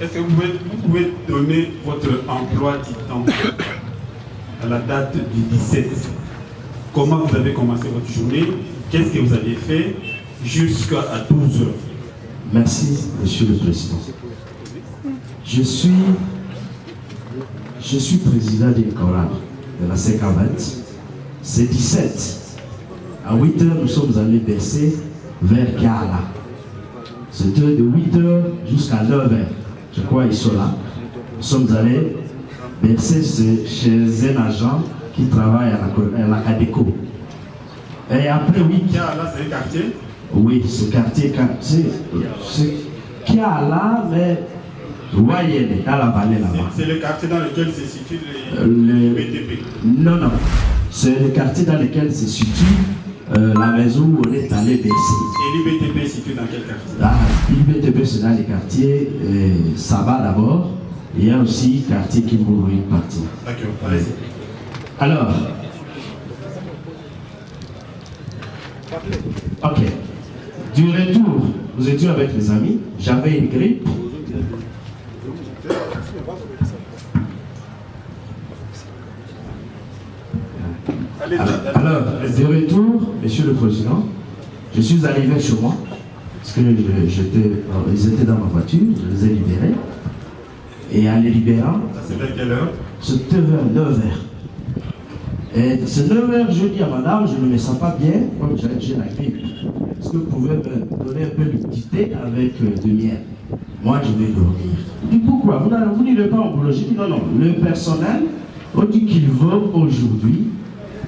Est-ce que vous pouvez donner votre emploi du temps à la date du 17? Comment vous avez commencé votre journée? Qu'est-ce que vous avez fait jusqu'à 12 heures? Merci, Monsieur le Président. Je suis président d'une chorale de la CK20. C'est 17. À 8 heures, nous sommes allés bercer vers Kiala. C'était de 8 heures jusqu'à 9 heures. Je crois qu'ils sont là. Nous sommes allés bercer chez un agent qui travaille à la Cadeco. Et après, oui. Kiala, c'est un quartier? Oui, ce quartier, c'est Kiala, mais Wayene, dans la vallée là-bas. C'est le quartier dans lequel se situe le BTP? Non, non. C'est le quartier dans lequel se situe la maison où on est allé bercer. Et l'IBTP est situé dans quel quartier? L'IBTP, c'est dans les quartiers Saba d'abord. Il y a aussi le quartier Kimbourou, une partie. D'accord, allez-y. Alors, ok. Du retour, nous étions avec les amis. J'avais une grippe. Alors, de retour, Monsieur le Président, je suis arrivé chez moi, parce que ils étaient dans ma voiture, je les ai libérés. Et en les libérant, c'était quelle heure? C'était vers 9h. Et c'est 9h, je dis à madame, je ne me sens pas bien, comme j'ai la grippe. Est-ce que vous pouvez me donner un peu de dictée avec de miel? Moi, je vais dormir. Je dis pourquoi? Vous n'irez pas en boulot? Je dis non, non. Le personnel, on dit qu'ils vont aujourd'hui.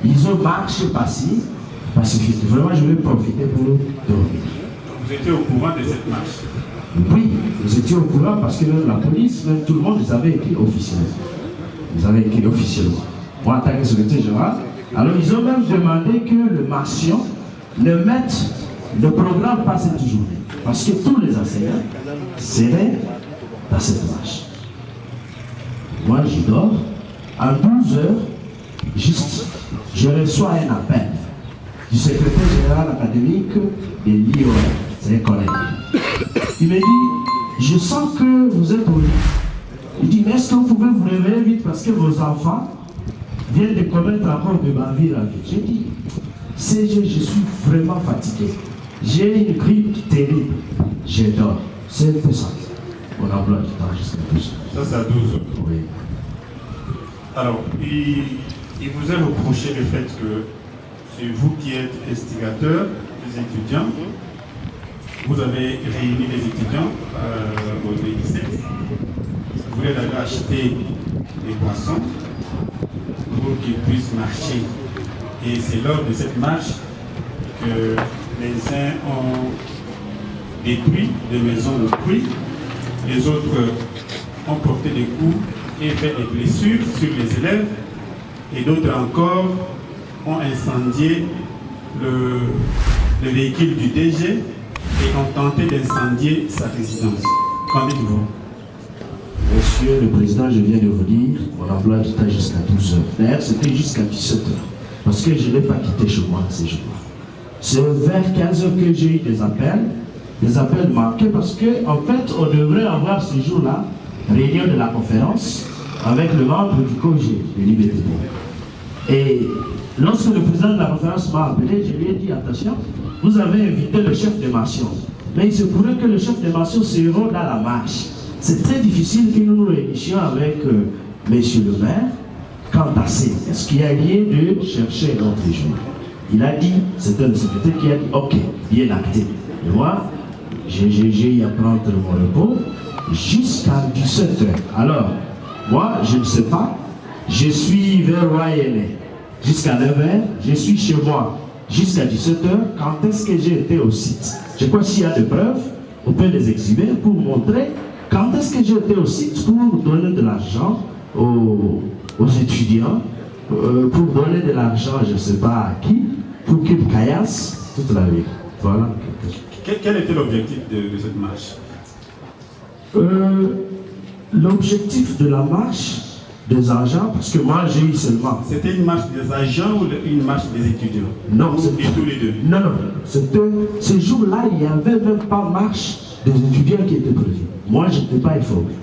Ils ont marché pacifique. Vraiment, je vais profiter pour dormir. Vous étiez au courant de cette marche? Oui, nous étions au courant parce que même la police, même tout le monde, ils avaient écrit officiellement. Ils avaient écrit officiellement. Moi, en tant que secrétaire général, alors ils ont même demandé que le marchand ne mette le programme pas cette journée. Parce que tous les enseignants seraient dans cette marche. Moi, je dors. À 12 heures, juste, je reçois un appel du secrétaire général académique de l'IOR, c'est un collègue. Il me dit, je sens que vous êtes au lit. Il dit, mais est-ce que vous pouvez vous réveiller vite parce que vos enfants viennent de commettre encore de bavures à vie? J'ai dit, je suis vraiment fatigué. J'ai une grippe terrible. Je dors. C'est un peu ça. On emploi du temps jusqu'à 12 heures. Ça, c'est à 12 heures. Oui. Alors, il vous a reproché le fait que c'est vous qui êtes instigateur des étudiants. Vous avez réuni les étudiants au 2017. Vous leur avez acheté des boissons pour qu'ils puissent marcher. Et c'est lors de cette marche que les uns ont détruit des maisons d'autrui, les autres ont porté des coups et fait des blessures sur les élèves, et d'autres encore ont incendié le véhicule du DG et ont tenté d'incendier sa résidence. Qu'en dites-vous? Monsieur le Président, je viens de vous dire, mon emploi du temps jusqu'à 12 heures. D'ailleurs, c'était jusqu'à 17 heures. Parce que je n'ai pas quitté chez moi ces jours-là. C'est vers 15 heures que j'ai eu des appels manqués, parce qu'en fait, on devrait avoir ce jour-là réunion de la conférence avec le membre du COG de l'IBTP. Et lorsque le président de la conférence m'a appelé, je lui ai dit, attention, vous avez invité le chef de mention. Mais il se pourrait que le chef de mention se rende dans la marche. C'est très difficile que nous nous réunissions avec monsieur le maire. Quant à ça, est-ce qu'il y a lieu de chercher un autre jour? Il a dit, c'était le secrétaire qui a dit, ok, bien acté. Et moi, j'ai eu à prendre mon repos jusqu'à 17 heures. Alors, moi, je ne sais pas, je suis vers Wayene jusqu'à 9 heures, je suis chez moi jusqu'à 17 heures. Quand est-ce que j'ai été au site? Je crois s'il y a des preuves, on peut les exhiber pour montrer quand est-ce que j'ai été au site pour donner de l'argent aux étudiants, pour donner de l'argent, je ne sais pas à qui, pour qu'ils caillassent toute la vie. Voilà. Quel était l'objectif de cette marche? L'objectif de la marche des agents, parce que moi j'ai eu seulement... C'était une marche des agents ou une marche des étudiants? Non, et tous les deux? Non, non. Ce jour-là, il n'y avait même pas marche des étudiants qui étaient prévus. Moi, je n'étais pas informé.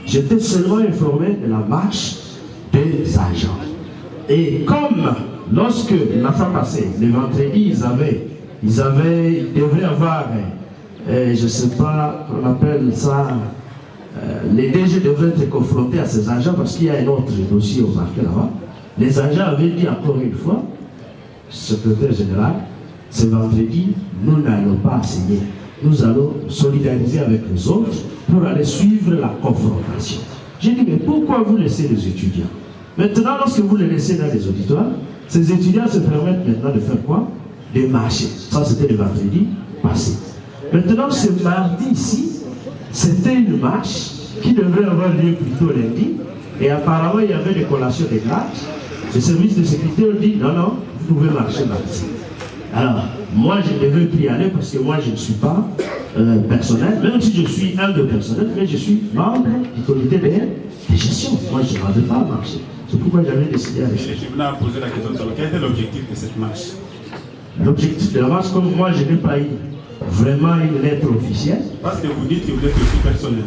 J'étais seulement informé de la marche des agents. Et comme lorsque la fois passée, le vendredi, ils devraient avoir, je ne sais pas, on appelle ça, les DG devraient être confrontés à ces agents parce qu'il y a un autre dossier au parquet là-bas. Les agents avaient dit encore une fois, secrétaire général, ce vendredi, nous n'allons pas signer. Nous allons solidariser avec les autres pour aller suivre la confrontation. J'ai dit, mais pourquoi vous laissez les étudiants? Maintenant, lorsque vous les laissez dans les auditoires, ces étudiants se permettent maintenant de faire quoi? De marcher. Ça, c'était le vendredi passé. Maintenant, ce mardi ici, c'était une marche qui devrait avoir lieu plutôt lundi. Et apparemment, il y avait des collations de grâce. Le service de sécurité ont dit, non, non, vous pouvez marcher mardi. Alors, moi, je ne devais plus y aller parce que moi, je ne suis pas personnel, même si je suis un de personnel, mais je suis membre du comité de gestion. Moi, je ne vais pas marcher. C'est pourquoi j'avais décidé à rester. Je voulais poser la question sur quel était l'objectif de cette marche? L'objectif de la marche, comme moi, je n'ai pas eu vraiment une lettre officielle. Parce que vous dites que vous êtes aussi personnel.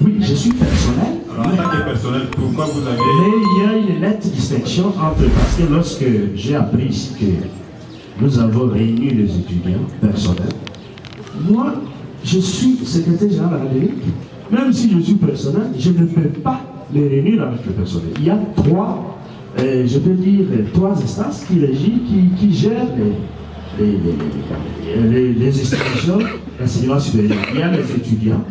Oui, je suis personnel. Alors, en tant que personnel, pourquoi vous avez... Mais il y a une nette distinction entre... Parce que lorsque j'ai appris ici que nous avons réuni les étudiants personnels, moi, je suis secrétaire général de la République. Même si je suis personnel, je ne peux pas les réunir avec le personnel. Il y a trois, je peux dire, trois instances qui gèrent les institutions d'enseignement supérieur. Il y a les étudiants,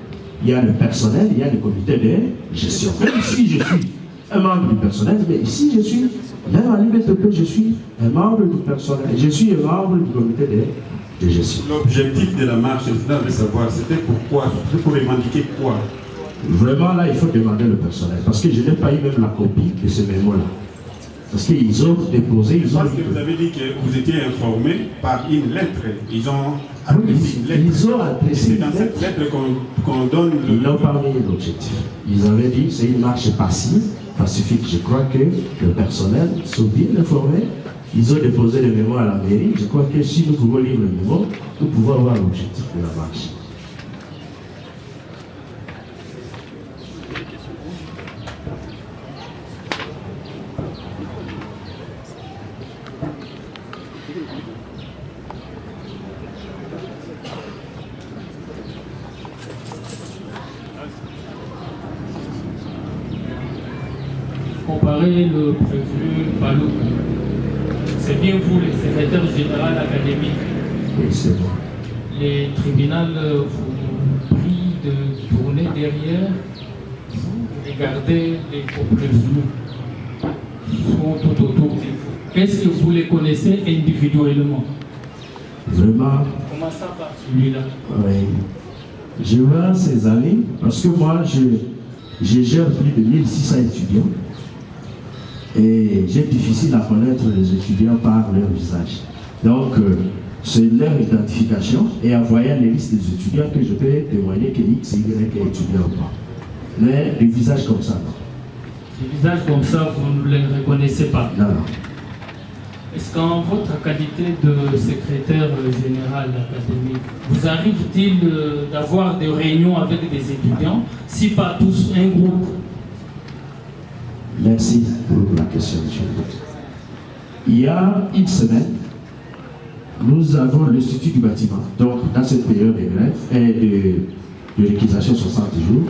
il y a le personnel, il y a le comité de gestion. Même si je suis un membre du personnel, mais ici je suis, même à l'IBTP, je suis un membre du personnel. Je suis un membre du comité de gestion. L'objectif de la marche, je voulais savoir, c'était pourquoi? C'était pour revendiquer quoi? Vraiment, là, il faut demander le personnel. Parce que je n'ai pas eu même la copie de ce mémo-là. Parce qu'ils ont déposé, Parce que vous avez dit que vous étiez informé par une lettre. Ils ont adressé une lettre. Ils ont adressé une lettre. C'est dans cette lettre qu'on donne le... Ils n'ont pas mis l'objectif. Ils avaient dit que c'est une marche passive, pacifique. Je crois que le personnel sont bien informés. Ils ont déposé le mémo à la mairie. Je crois que si nous pouvons lire le mémo, nous pouvons avoir l'objectif de la marche. Comparer le prévenu Balouk. C'est bien vous, le secrétaire général académique. Oui, c'est bon. Les tribunaux vous prient de tourner derrière, vous regardez les co-prévenus qui sont tout autour de vous. Est-ce que vous les connaissez individuellement? Vraiment. Commençons par celui-là. Oui. Je vois ces années, parce que moi, je gère plus de 1600 étudiants. Et j'ai difficile à connaître les étudiants par leur visage. Donc, c'est leur identification et en voyant les listes des étudiants que je peux témoigner que X, Y est étudiant ou pas. Mais les visages comme ça, non. Les visages comme ça, vous ne les reconnaissez pas? Non, non. Est-ce qu'en votre qualité de secrétaire général académique, vous arrive-t-il d'avoir des réunions avec des étudiants, si pas tous, un groupe? Merci pour la question, monsieur. Il y a une semaine, nous avons l'Institut du bâtiment. Donc, dans cette période de grève et de réquisition 60 jours,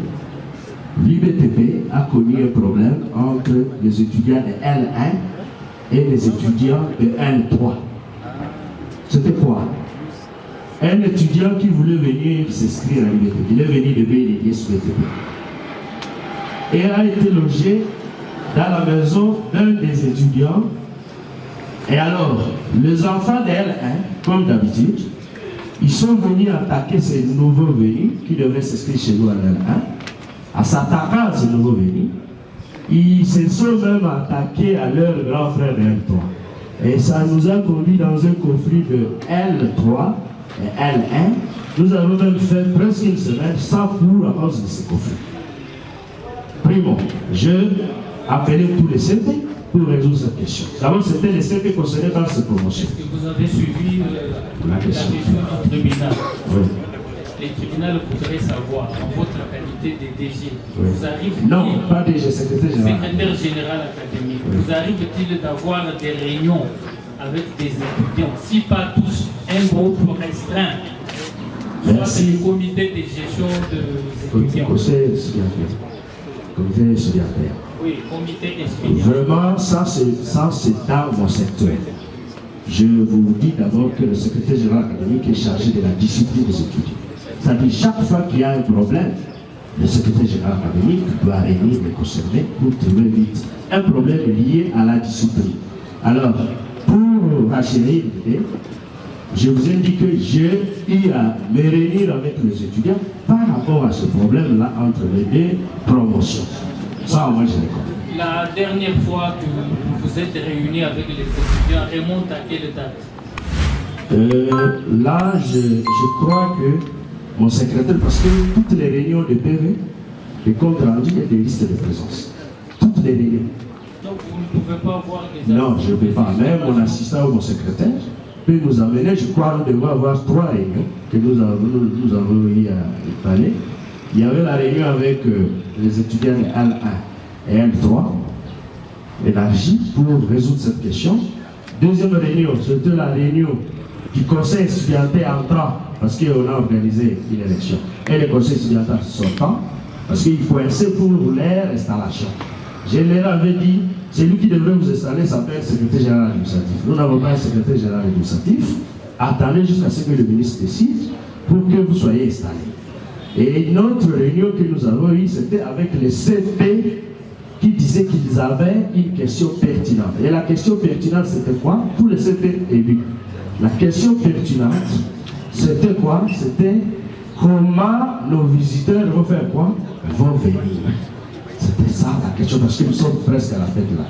l'IBTP a connu un problème entre les étudiants de L1 et les étudiants de L3. C'était quoi? Un étudiant qui voulait venir s'inscrire à l'IBTP, il est venu de BTP et a été logé dans la maison d'un des étudiants. Et alors, les enfants de L1, comme d'habitude, ils sont venus attaquer ces nouveaux venus qui devaient s'inscrire chez nous à L1. À s'attaquant à ces nouveaux venus, ils se sont même attaqués à leur grand frère de L3. Et ça nous a conduit dans un conflit de L3 et L1. Nous avons même fait presque une semaine sans cours à cause de ce conflit. Primo, je appelais tous les CP pour résoudre cette question. D'abord, c'était les CP concernés par cette promotion. Est-ce que vous avez suivi la question du tribunal? Oui. les tribunaux voudraient savoir, en votre qualité de DG, vous arrive Non, pas DG, secrétaire général. Secrétaire général académique, vous arrive-t-il d'avoir des réunions avec des étudiants, si pas tous, un groupe restreint, soit le comité de gestion des étudiants? Comité estudiantin. Oui, comité estudiant. Vraiment, ça c'est dans mon secteur. Je vous dis d'abord que le secrétaire général académique est chargé de la discipline des étudiants. C'est-à-dire, chaque fois qu'il y a un problème, le secrétaire général académique doit réunir les concernés pour trouver vite un problème lié à la discipline. Alors, pour rassurer l'idée, je vous ai dit que j'ai eu à me réunir avec les étudiants par rapport à ce problème-là entre les deux promotions. Ça, moi, je l'ai compris. La dernière fois que vous vous êtes réunis avec les étudiants remonte à quelle date? Là, je crois que mon secrétaire, parce que toutes les réunions de PV, les comptes rendus, il y a des listes de présence. Toutes les réunions. Donc vous ne pouvez pas voir des... Non, je ne peux pas. Même mon assistant ou mon secrétaire peut nous amener, je crois, nous devons avoir 3 réunions que nous avons eu à parler. Il y avait la réunion avec les étudiants de L1 et L3, élargie pour résoudre cette question. Deuxième réunion, c'était la réunion du conseil estudiantin entrant, parce qu'on a organisé une élection, et le conseil estudiantin sortant, parce qu'il faut essayer pour leur installation. Je leur avais dit, celui qui devrait vous installer s'appelle secrétaire général administratif. Nous n'avons pas un secrétaire général administratif. Attendez jusqu'à ce que le ministre décide pour que vous soyez installés. Et une autre réunion que nous avons eue, c'était avec les CP qui disaient qu'ils avaient une question pertinente. Et la question pertinente, c'était quoi? Pour les CP élus. La question pertinente, c'était quoi? C'était comment nos visiteurs vont faire quoi? Vont venir. C'était ça la question, parce que nous sommes presque à la fête là.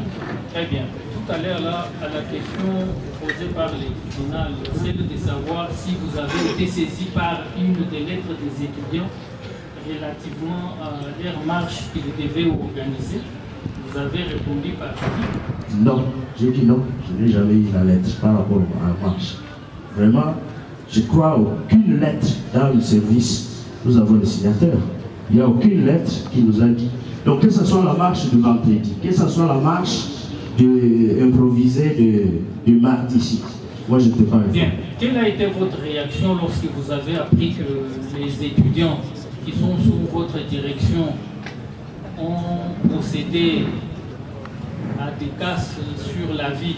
Très bien. Tout à l'heure, là, à la question posée par les tribunaux, celle de savoir si vous avez été saisi par une des lettres des étudiants relativement à leur marche qu'ils devaient organiser. Vous avez répondu par qui? Non, j'ai dit non. Je n'ai jamais eu la lettre par rapport à la marche. Vraiment, je crois aucune lettre dans le service. Nous avons les signataires. Il n'y a aucune lettre qui nous a dit. Donc, que ce soit la marche de vendredi, que ce soit la marche improvisée de mardi ici, moi je ne peux pas répondre. Bien. Quelle a été votre réaction lorsque vous avez appris que les étudiants qui sont sous votre direction ont procédé à des casses sur la vie?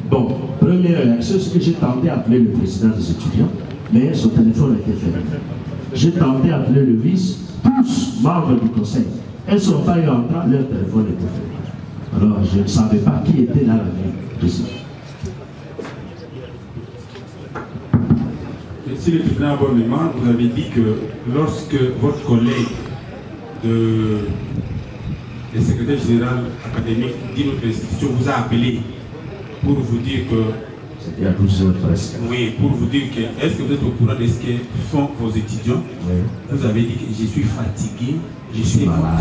Bon, première réaction, c'est que j'ai tenté d'appeler le président des étudiants, mais son téléphone a été fermé. J'ai tenté d'appeler le vice, tous membres du conseil. Elles ne sont pas eu entrant, leur téléphone était fermé. Alors, je ne savais pas qui était dans la vie. Si le président abonnement, vous avez dit que lorsque votre collègue le secrétaire général académique d'une autre institution vous a appelé pour vous dire que... C'était à 12h presque. Oui, pour vous dire que est-ce que vous êtes au courant de ce que font vos étudiants? Oui. Vous avez dit que je suis fatigué, je suis malade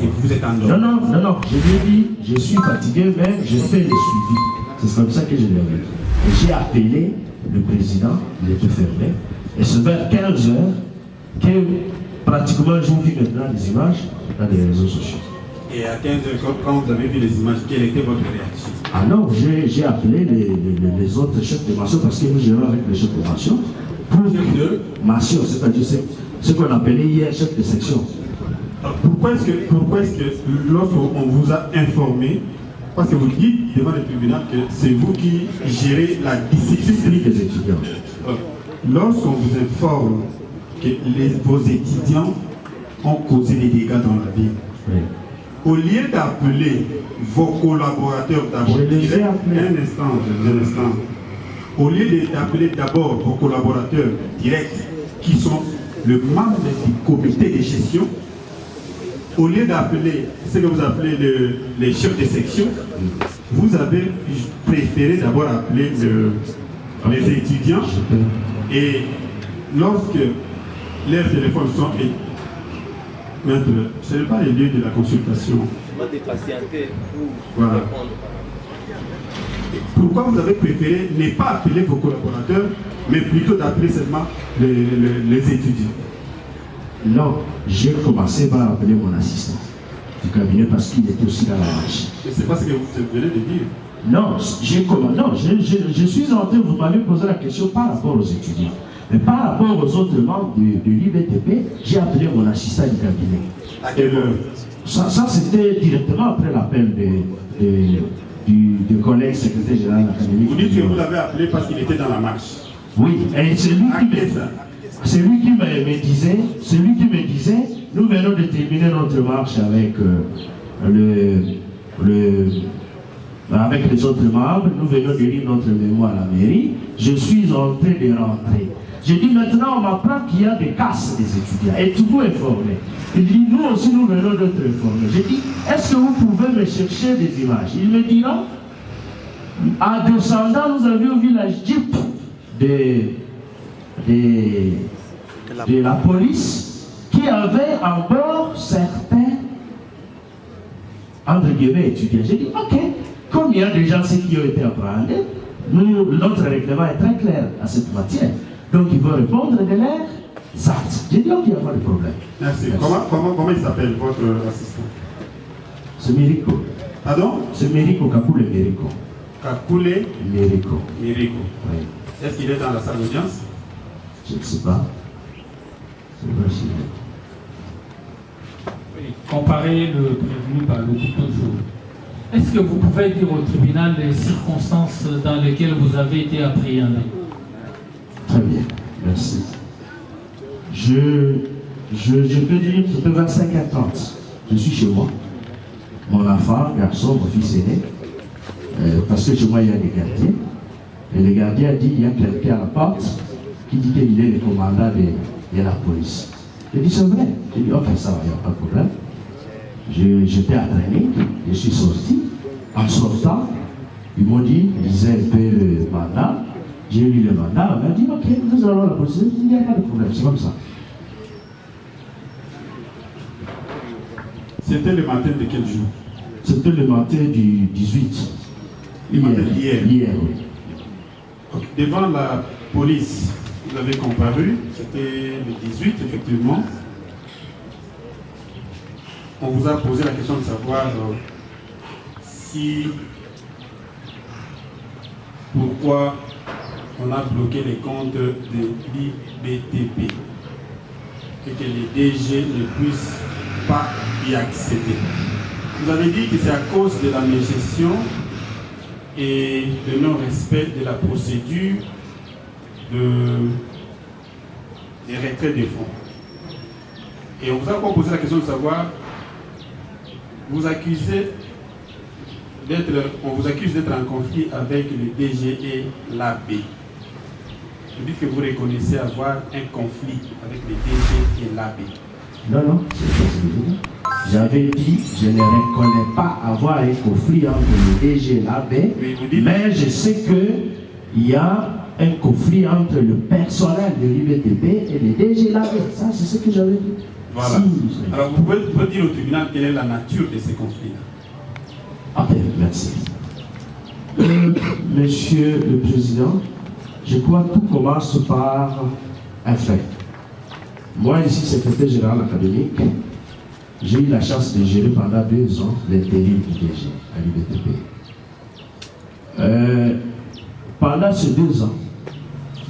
et vous êtes endormi. Non, je lui ai dit, je suis fatigué, mais je fais le suivi. C'est comme ça que je l'ai dit. Et j'ai appelé le président, il était fermé, et c'est vers 15h que pratiquement j'ai vu maintenant des images dans les réseaux sociaux. Et à 15h, quand vous avez vu les images, quelle était votre réaction? Ah non, j'ai appelé les autres chefs de mention parce que nous gérons avec les chefs de mention. Mention, c'est-à-dire ce qu'on appelait hier chef de section. Alors, pourquoi est-ce que lorsqu'on vous a informé, parce que vous dites devant le tribunal que c'est vous qui gérez la discipline des étudiants. Lorsqu'on vous informe que vos étudiants ont causé des dégâts dans la ville, oui. Au lieu d'appeler vos collaborateurs d'abord, un instant, au lieu d'appeler d'abord vos collaborateurs directs, qui sont le membre du comité de gestion, au lieu d'appeler ce que vous appelez les chefs de section, vous avez préféré d'abord appeler les étudiants, et lorsque leurs téléphones sont maître, ce n'est pas le lieu de la consultation. Voilà. Pourquoi vous avez préféré ne pas appeler vos collaborateurs mais plutôt d'appeler seulement les étudiants. Non, j'ai commencé par appeler mon assistant du cabinet parce qu'il était aussi dans la marche. Mais c'est pas ce que vous venez de dire. Non, je suis entré, vous m'avez posé la question par rapport aux étudiants. Mais par rapport aux autres membres de l'IBTP, j'ai appelé mon assistant du cabinet. À quelle heure? Ça c'était directement après l'appel du collègue secrétaire général de l'académie. Vous dites que vous l'avez appelé parce qu'il était dans la marche. Oui, et c'est lui qui me disait, nous venons de terminer notre marche avec avec les autres membres, nous venons de lire notre mémoire à la mairie, je suis en train de rentrer. J'ai dit maintenant on m'apprend qu'il y a des casses des étudiants, et tout est formé. Il dit nous aussi nous venons d'être informés. J'ai dit est-ce que vous pouvez me chercher des images? Il me dit non. En descendant, nous avions vu la jeep de la police qui avait en bord certains entre guillemets étudiants. J'ai dit ok, comme il y a déjà ceux qui ont été appréhendés, notre règlement est très clair à cette matière. Donc il va répondre de l'air actes. J'ai dit ok, il n'y a pas de problème. Merci. Comment il s'appelle votre assistant? C'est Mérico. Pardon? C'est Mérico, Kakule Mérico. Kakule Mérico. Mérico. Oui. Est-ce qu'il est dans la salle d'audience? Je ne sais pas. Je ne sais pas si... Oui, comparer le prévenu par le couteau. Est-ce que vous pouvez dire au tribunal les circonstances dans lesquelles vous avez été appréhendé? Très bien, merci. Je peux dire, c'était 25h30. Je suis chez moi. Mon enfant, garçon, mon fils aîné, parce que chez moi il y a des gardiens. Et le gardien a dit, il y a quelqu'un à la porte qui dit qu'il est le commandant de la police. J'ai dit, c'est vrai. J'ai dit, ok, ça va, il n'y a pas de problème. J'étais à training, je suis sorti. En sortant, ils m'ont dit, lisez un peu le mandat. J'ai lu le mandat, on m'a dit, ok, nous allons à la police. Il n'y a pas de problème, c'est comme ça. C'était le matin de quel jour? C'était le matin du 18. Hier, oui. Okay. Devant la police, vous avez comparu, c'était le 18, effectivement. On vous a posé la question de savoir pourquoi on a bloqué les comptes de l'IBTP et que les DG ne puissent pas y accéder. Vous avez dit que c'est à cause de la mégestion et de non-respect de la procédure des retraits des fonds. Et on vous a posé la question de savoir, on vous accuse d'être en conflit avec le DG et l'AB. Vous dites que vous reconnaissez avoir un conflit avec le DG et l'AB. Non, c'est pas ce que je dis. J'avais dit, je ne reconnais pas avoir un conflit entre le DG et l'AB, mais je sais qu'il y a un conflit entre le personnel de l'IBTP et le DG et l'AB. Ça, c'est ce que j'avais dit. Voilà. Alors, vous pouvez dire au tribunal quelle est la nature de ces conflits-là. Ok, merci. Monsieur le Président, je crois que tout commence par un fait. Moi, ici, secrétaire général académique, j'ai eu la chance de gérer pendant 2 ans l'intérim du DG à l'IBTP. Pendant ces 2 ans,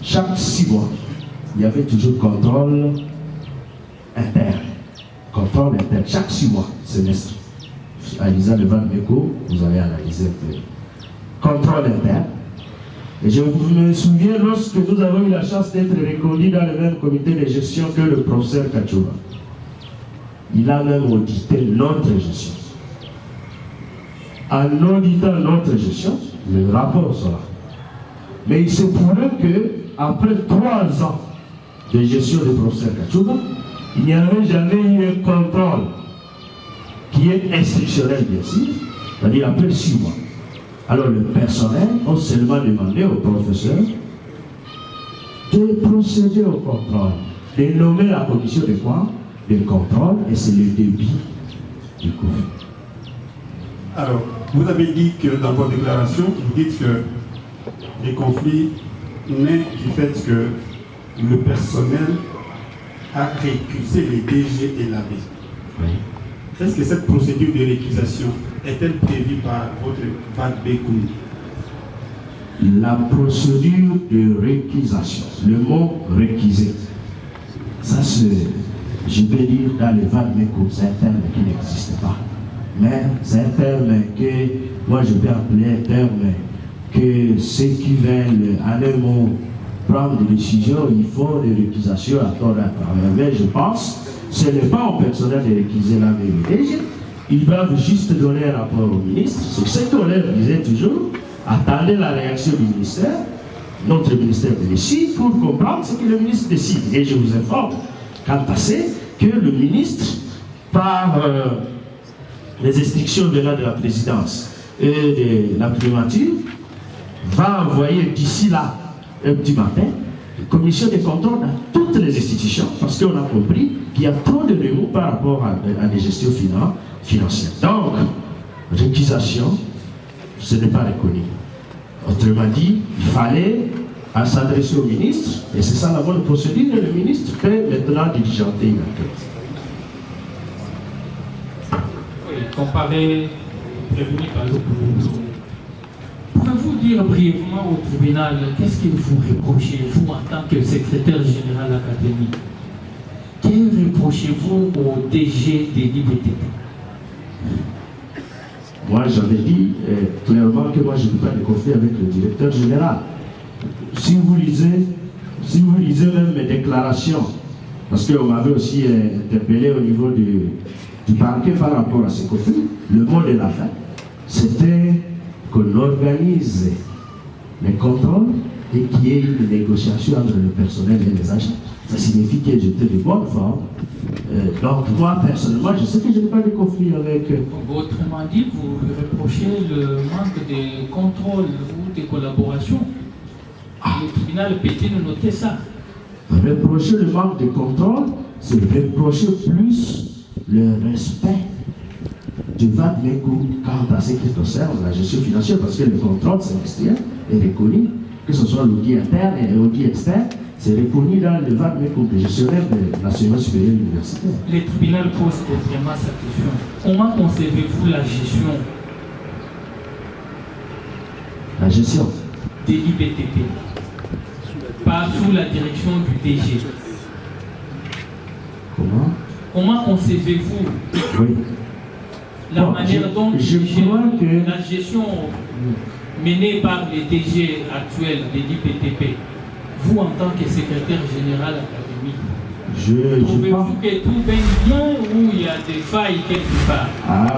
chaque 6 mois, il y avait toujours contrôle interne. Contrôle interne, chaque 6 mois, semestre. Alisa Levan Meko, vous avez analysé un peu. Contrôle interne. Et je me souviens lorsque nous avons eu la chance d'être reconnus dans le même comité de gestion que le professeur Kachouba. Il a même audité notre gestion. En auditant notre gestion, le rapport sera. Mais il se pourrait qu'après 3 ans de gestion du professeur Kachouba, il n'y avait jamais eu un contrôle qui est institutionnel, bien sûr, c'est-à-dire après 6 mois. Alors le personnel a seulement demandé au professeur de procéder au contrôle, de nommer la commission de quoi? De contrôle, et c'est le début du conflit. Alors, vous avez dit que dans votre déclaration, vous dites que les conflits naît du fait que le personnel a récusé les DG et l'AB. Oui. Est-ce que cette procédure de récusation est-elle prévue par votre VAD-BECOUM? La procédure de récusation, le mot récuser, ça c'est, je vais dire dans les VAD-BECOUM, c'est un terme qui n'existe pas. Mais c'est un terme que, moi je vais appeler un terme que ceux qui veulent, en un mot, prendre des décisions, ils font des récusations à tort et à travers. Mais je pense que ce n'est pas au personnel de récuser la vérité. Ils doivent juste donner un rapport au ministre. C'est ce qu'on leur disait toujours. Attendez la réaction du ministère, notre ministère décide pour comprendre ce que le ministre décide. Et je vous informe, quant à ce, que le ministre, par les instructions venant de la présidence et de la primature, va envoyer d'ici là, un petit matin, une commission de contrôle dans toutes les institutions, parce qu'on a compris qu'il y a trop de remous par rapport à des gestions financières. Donc, récusation, ce n'est pas reconnu. Autrement dit, il fallait s'adresser au ministre, et c'est ça la bonne procédure, et le ministre peut maintenant diligenter une enquête. Oui, comparé prévenu par le gouvernement. Pouvez-vous dire brièvement au tribunal qu'est-ce que vous reprochez, vous en tant que secrétaire général académique? Que reprochez-vous au DG de l'IBTP? Moi, j'avais dit clairement que moi, je n'ai pas de conflit avec le directeur général. Si vous lisez même mes déclarations, parce qu'on m'avait aussi interpellé au niveau du parquet par rapport à ce conflit, le mot de la fin, c'était qu'on organise les contrôles et qu'il y ait une négociation entre le personnel et les agents. Ça signifie que j'étais de bonne forme. Donc moi, personnellement, je sais que je n'ai pas de conflit avec... Autrement dit, vous reprochez le manque de contrôle ou de collaboration. Le tribunal peut-il noter ça? Reprocher le manque de contrôle, c'est reprocher plus le respect du VAD-BECOUM quant à ce qui concerne la gestion financière, parce que le contrôle semestriel est reconnu, que ce soit l'audit interne et l'audit externe, c'est reconnu dans le VAD-BECOUM, le gestionnaire de l'enseignement supérieur universitaire. Le tribunal pose vraiment sa question. Comment concevez-vous la gestion de l'IBTP? Pas sous la direction du DG. Comment concevez-vous la manière dont la gestion menée par les DG actuels de l'IBTP, vous en tant que secrétaire général académique, trouvez-vous que tout va bien ou il y a des failles quelque part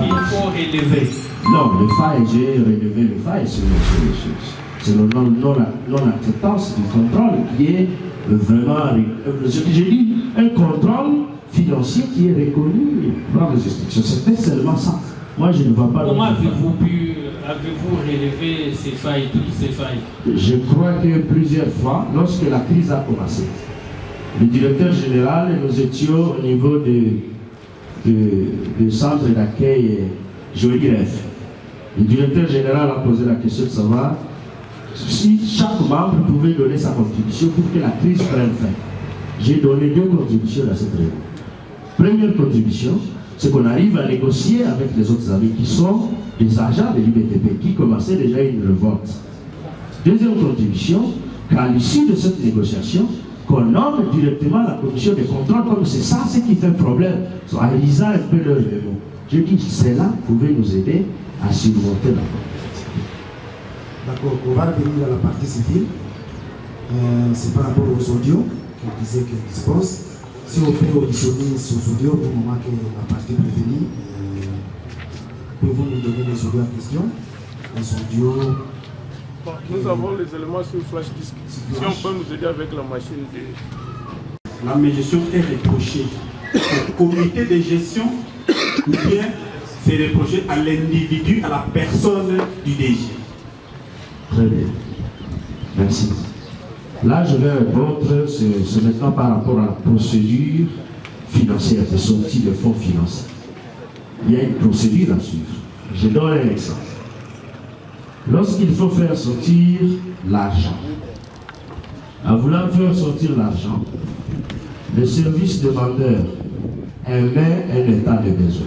qu'il faut relever? Non, les failles, j'ai relevé les failles, c'est non-acceptance du contrôle qui est vraiment, j'ai dit, un contrôle financier qui est reconnu par les instructions. C'était seulement ça. Moi, je ne vois pas... Comment avez-vous relevé ces failles, toutes ces failles? Je crois que plusieurs fois, lorsque la crise a commencé, le directeur général, nous étions au niveau du centre d'accueil Jolie-Greffe. Le directeur général a posé la question de savoir si chaque membre pouvait donner sa contribution pour que la crise prenne fin. J'ai donné 2 contributions à cette réunion. Première contribution, c'est qu'on arrive à négocier avec les autres amis qui sont des agents de l'IBTP qui commençaient déjà une révolte. Deuxième contribution, qu'à l'issue de cette négociation, qu'on nomme directement la commission de contrôle, comme c'est ça ce qui fait problème, en lisant un peu leurs mémoires. Je dis, cela pouvait nous aider à surmonter la problématique. D'accord, on va revenir à la partie civile. C'est par rapport aux audios qu'on disait qu'elle dispose. Si on peut auditionner ces audios au moment que la partie prévenue, pouvez-vous nous donner les audios en question? Les audios. Bon, nous avons les éléments sur flash disk. Si on peut nous aider avec la machine de... La mégestion est reprochée au comité de gestion ou bien c'est reproché à l'individu, à la personne du DG? Très bien. Merci. Là, je vais répondre c'est maintenant par rapport à la procédure financière de sortie de fonds financiers. Il y a une procédure à suivre. Je donne un exemple. Lorsqu'il faut faire sortir l'argent, En voulant faire sortir l'argent, le service demandeur émet un état de besoin.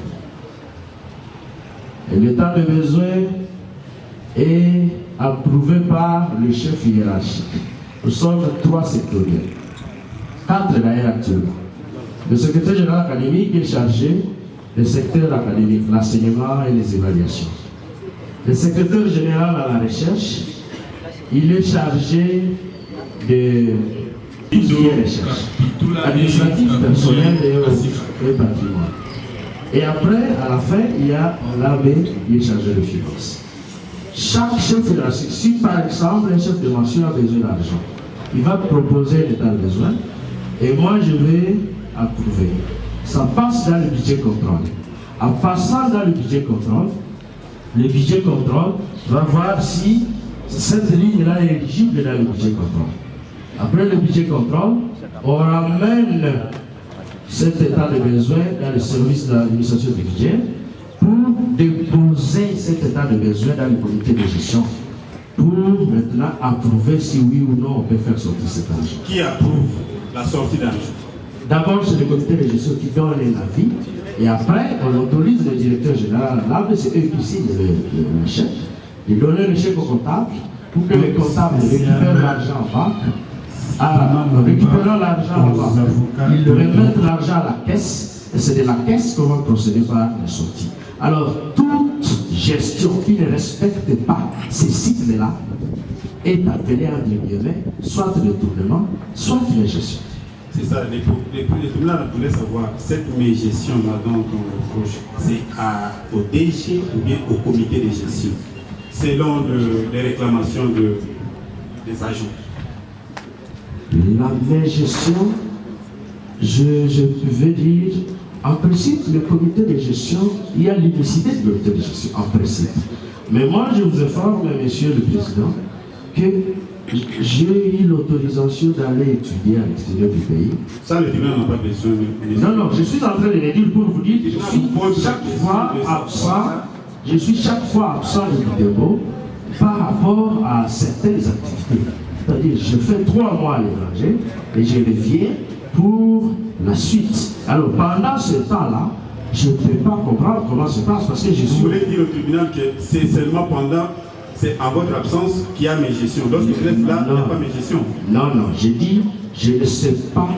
Et l'état de besoin est approuvé par le chef hiérarchique. Nous sommes 3 sectoriels. 4 d'ailleurs actuellement. Le secrétaire général académique est chargé des secteurs académiques, l'enseignement et les évaluations. Le secrétaire général à la recherche, il est chargé de tout ce qui est recherche, administratif, personnel et patrimoine. Et après, à la fin, il y a l'AB qui est chargé de finances. Chaque chef hiérarchique, si par exemple un chef de mention a besoin d'argent, il va proposer l'état de besoin et moi je vais approuver. Ça passe dans le budget contrôle. En passant dans le budget contrôle va voir si cette ligne-là est éligible dans le budget contrôle. Après le budget contrôle, on ramène cet état de besoin dans le service de l'administration du budget pour déposer cet état de besoin dans le comité de gestion pour maintenant approuver si oui ou non on peut faire sortir cet argent. Qui approuve la sortie d'argent? D'abord, c'est le comité de gestion qui donne un avis et après, on autorise le directeur général. Là, c'est eux qui signent le chèque. Ils donnent le chèque au comptable pour que le comptable récupère l'argent en banque. En récupérant l'argent en banque, ils remettent l'argent à la caisse et c'est de la caisse qu'on va procéder par la sortie. Alors, toute gestion qui ne respecte pas ces cycles-là est appelée en guillemets soit détournement, soit gestion. C'est ça, les tribunaux voulaient savoir, cette gestion-là dont on reproche, c'est au DG ou bien au comité de gestion, selon les réclamations des agents. La mégestion, je vais dire, en principe, le comité de gestion, il y a l'unicité du comité de gestion, en principe. Mais moi, je vous informe, monsieur le président, que j'ai eu l'autorisation d'aller étudier à l'extérieur du pays. Ça, le tribunal n'a pas besoin de... Non, non, je suis en train de le dire pour vous dire que je suis chaque fois absent du bureau par rapport à certaines activités. C'est-à-dire, je fais 3 mois à l'étranger et je reviens pour la suite. Alors, pendant ce temps-là, je ne peux pas comprendre comment ça se passe parce que je suis... Vous voulez dire au tribunal que c'est seulement pendant... C'est à votre absence qu'il y a mes gestions. Lorsque vous êtes là, il n'y a pas mes gestions. Non, non, j'ai dit, je ne sais pas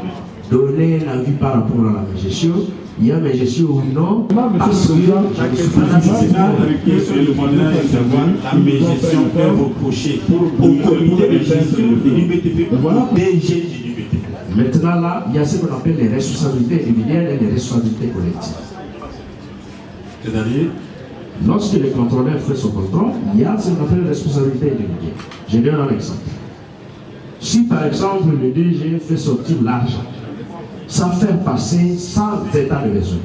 donner un avis par rapport à la gestion. Il y a mes gestions ou non. Parce que la question avec le tribunal est de savoir la mégestion peut reprocher au comité de gestion de l'UBTP ou au DG de l'UBTP. Maintenant là, il y a ce qu'on appelle les responsabilités individuelles et les responsabilités collectives. C'est-à-dire, lorsque le contrôleur fait son contrôle, il y a ce qu'on appelle les responsabilités individuelles. Je donne un exemple. Si par exemple le DG fait sortir l'argent, sans faire passer sans état de besoin.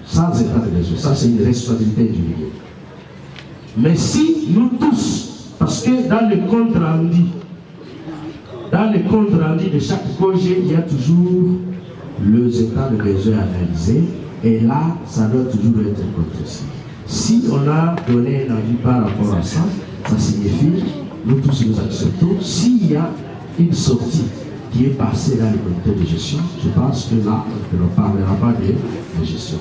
Sans état de besoin. Ça, c'est une responsabilité individuelle. Mais si nous tous, parce que dans le compte rendu de chaque projet, il y a toujours les états de besoin analysés. Et là, ça doit toujours être contesté. Si on a donné un avis par rapport à ça, ça signifie, nous tous nous acceptons. S'il y a une sortie qui est passée dans le comité de gestion, je pense que là, on ne parlera pas de gestion.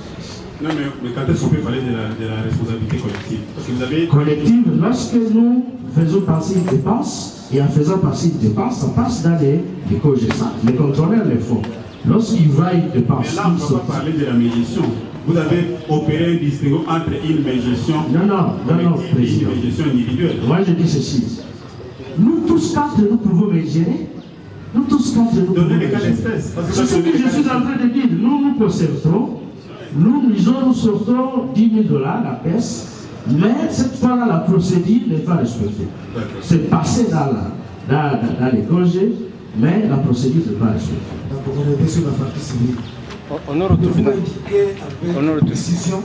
Non, mais quand est-ce qu'on peut parler de la responsabilité collective? Parce que vous avez... Collective, lorsque nous faisons passer une dépense, et en faisant passer une dépense, ça passe dans les co-gestants. Les contrôleurs le font. Lorsqu'il va une dépense... Mais là, on ne va pas parler de la mégestion. Vous avez opéré un distinguo entre une mégestion président. et une mégestion individuelle. Moi, je dis ceci. Nous tous quatre, nous pouvons mesurer. Nous tous quatre, nous pouvons donner les cas d'espèce. C'est ce que je suis en train de dire. Nous concertons. Nous sortons 10 000 $, la pièce. Mais cette fois-là, la procédure n'est pas respectée. C'est passé dans les congés, mais la procédure n'est pas respectée. Donc, on est sur la partie civile. On a retrouvé. Vous pouvez indiquer avec précision